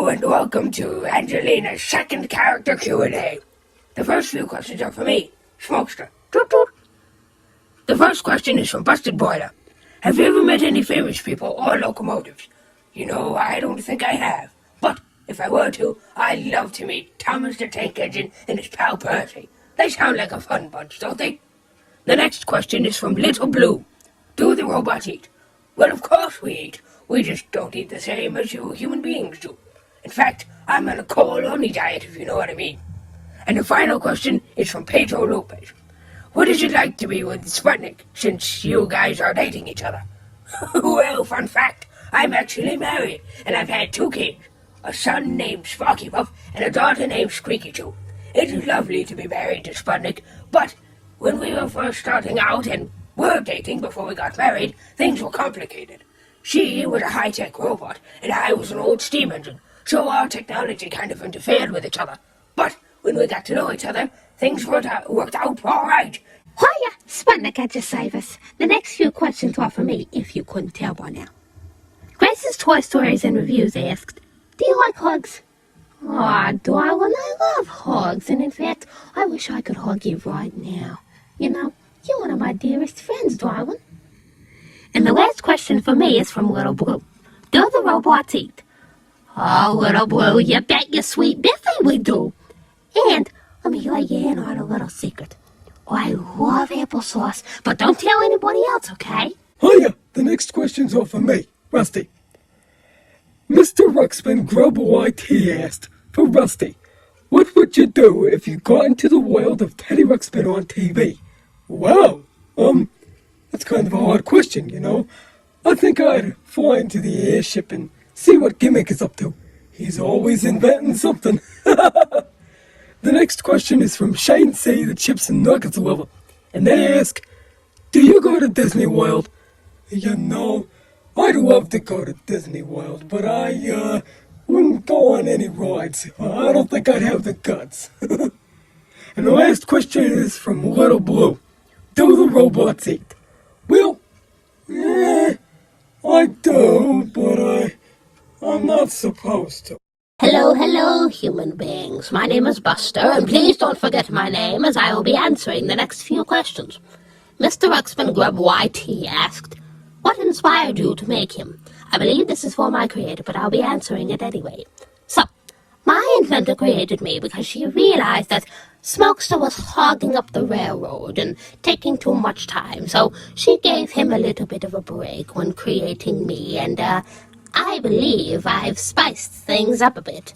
Hello and welcome to Angelina's second character Q&A. The first few questions are for me, Smokester. Toot toot. The first question is from Busted Boiler. Have you ever met any famous people or locomotives? I don't think I have. But if I were to, I'd love to meet Thomas the Tank Engine and his pal Percy. They sound like a fun bunch, don't they? The next question is from Little Blue. Do the robots eat? Well, of course we eat. We just don't eat the same as you human beings do. In fact, I'm on a coal-only diet, if you know what I mean. And the final question is from Pedro Lopez. What is it like to be with Sputnik, since you guys are dating each other? Well, fun fact, I'm actually married, and I've had 2 kids. A son named Sparky Puff, and a daughter named Squeaky Too. It is lovely to be married to Sputnik, but when we were first starting out and were dating before we got married, things were complicated. She was a high-tech robot, and I was an old steam engine, so our technology kind of interfered with each other. But when we got to know each other, things worked out all right. Hiya, Sputnik had to save us. The next few questions are for me, if you couldn't tell by now. Grace's Toy Stories and Reviews asked, do you like hugs? Oh, darling, I love hugs, and in fact, I wish I could hug you right now. You're one of my dearest friends, darling. And the last question for me is from Little Blue. Do the robots eat? Oh, Little Blue, you bet your sweet Biffy we do. And let me let you in on a little secret. I love applesauce, but don't tell anybody else, okay? Hiya, the next questions are for me, Rusty. Mr. Ruxpin Grubble IT asked, for Rusty, what would you do if you got into the world of Teddy Ruxpin on TV? Wow, that's kind of a hard question, I think I'd fly into the airship and see what Gimmick is up to. He's always inventing something. The next question is from Shane C., the Chips and Nuggets lover, and they ask, do you go to Disney World? I'd love to go to Disney World, but I wouldn't go on any rides. I don't think I'd have the guts. And the last question is from Little Blue. Do the robots eat? Well, I do, but I'm not supposed to. Hello, human beings. My name is Buster, and please don't forget my name, as I will be answering the next few questions. Mr. Ruxpin Grub YT asked, what inspired you to make him? I believe this is for my creator, but I'll be answering it anyway. So, my inventor created me because she realized that Smokester was hogging up the railroad and taking too much time, so she gave him a little bit of a break when creating me, and I believe I've spiced things up a bit.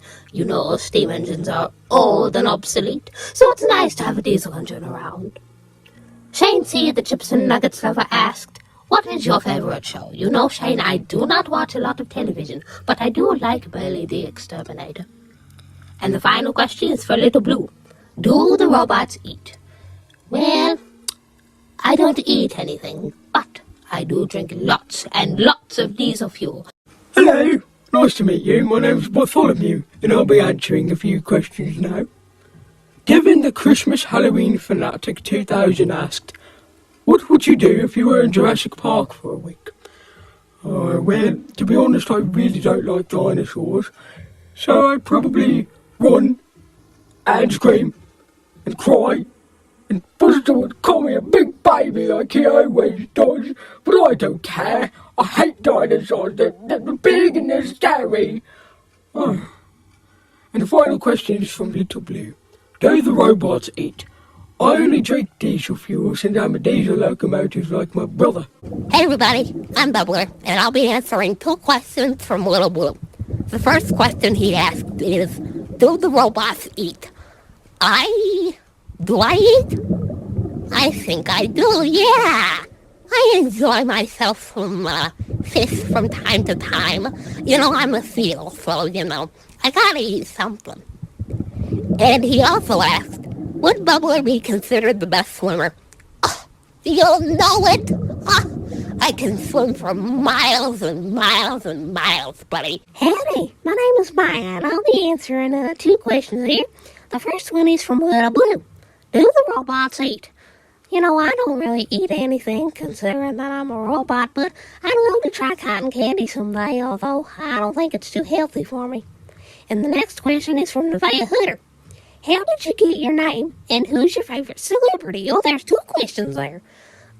Steam engines are old and obsolete, so it's nice to have a diesel engine around. Shane C., the Chips and Nuggets lover, asked, what is your favorite show? Shane, I do not watch a lot of television, but I do like Billy the Exterminator. And the final question is for Little Blue. Do the robots eat? Well, I don't eat anything, but I do drink lots and lots of diesel fuel. Hello, nice to meet you. My name's Bartholomew, and I'll be answering a few questions now. Given the Christmas Halloween Fanatic 2000 asked, what would you do if you were in Jurassic Park for a week? Well, to be honest, I really don't like dinosaurs, so I'd probably run and scream and cry, and Buster would call me a big baby like he always does, but I don't care. I hate dinosaurs. They're big and they're scary. And the final question is from Little Blue. Do the robots eat? I only drink diesel fuel since I'm a diesel locomotive like my brother. Hey everybody, I'm Bubbler, and I'll be answering 2 questions from Little Blue. The first question he asked is, do the robots eat? Do I eat? I think I do, yeah. I enjoy myself some fish from time to time. I'm a seal, so, I gotta eat something. And he also asked, would Bubbler be considered the best swimmer? Oh, you'll know it! Oh, I can swim for miles and miles and miles, buddy. Howdy, my name is Maya, and I'll be answering 2 questions here. The first one is from Little Blue. Do the robots eat? I don't really eat anything, considering that I'm a robot, but I'd love to try cotton candy someday, although I don't think it's too healthy for me. And the next question is from Nevaeh Hooder. How did you get your name, and who's your favorite celebrity? Oh, there's 2 questions there.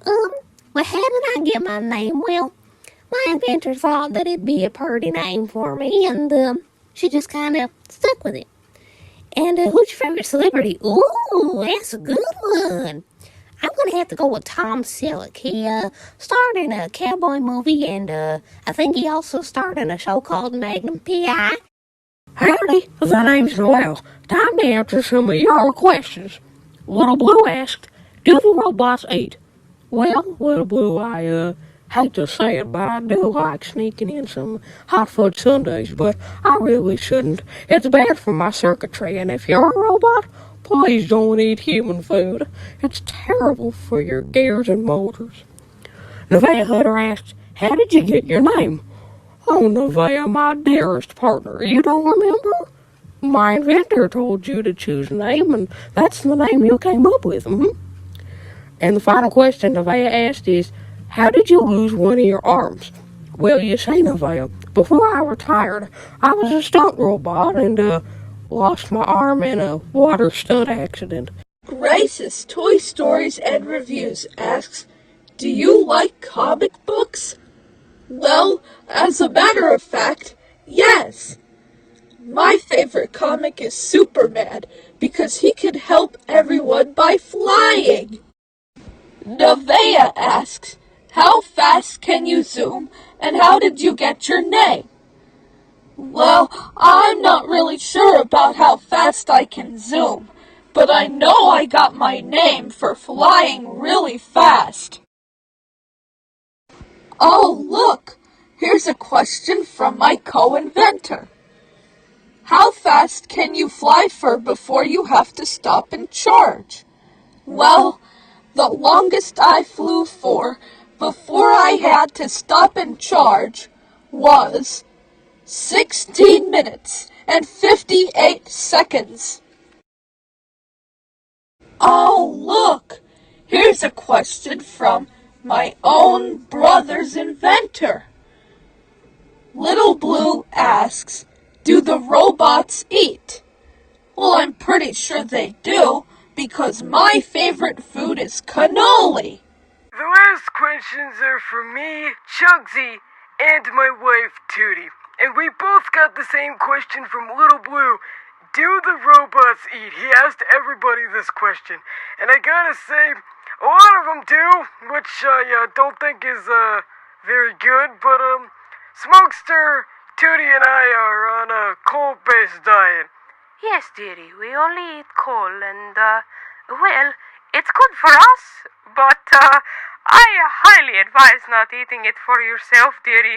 Well, how did I get my name? Well, my inventor thought that it'd be a pretty name for me, and she just kind of stuck with it. And who's your favorite celebrity? Ooh, that's a good one. I'm gonna have to go with Tom Selleck. He starred in a cowboy movie, and I think he also starred in a show called Magnum P.I. Howdy, the name's Noel. Time to answer some of your questions. Little Blue asked, do the robots eat? Well, Little Blue, I hate to say it, but I do like sneaking in some hot fudge sundaes, but I really shouldn't. It's bad for my circuitry, and if you're a robot, please don't eat human food. It's terrible for your gears and motors. Nevaeh Hooder asked, how did you get your name? Oh, Nevaeh, my dearest partner, you don't remember? My inventor told you to choose a name, and that's the name you came up with. And the final question Nevaeh asked is, how did you lose one of your arms? Well, you see, Nevaeh, before I retired, I was a stunt robot and lost my arm in a water stunt accident. Grace's Toy Stories and Reviews asks, do you like comic books? Well, as a matter of fact, yes. My favorite comic is Superman because he can help everyone by flying. Nevaeh asks, how fast can you zoom and how did you get your name? Well, I'm not really sure about how fast I can zoom, but I know I got my name for flying really fast. Oh, look! Here's a question from my co-inventor. How fast can you fly for before you have to stop and charge? Well, the longest I flew for before I had to stop and charge was 16 minutes and 58 seconds. Oh, look! Here's a question from my own brother's inventor. Little Blue asks, do the robots eat? Well, I'm pretty sure they do, because my favorite food is cannoli. The last questions are for me, Chugsy, and my wife, Tootie. And we both got the same question from Little Blue. Do the robots eat? He asked everybody this question. And I gotta say, a lot of them do, which I don't think is very good. But Smokester, Tootie, and I are on a coal-based diet. Yes, dearie, we only eat coal, and, well, it's good for us, but, I highly advise not eating it for yourself, dearie.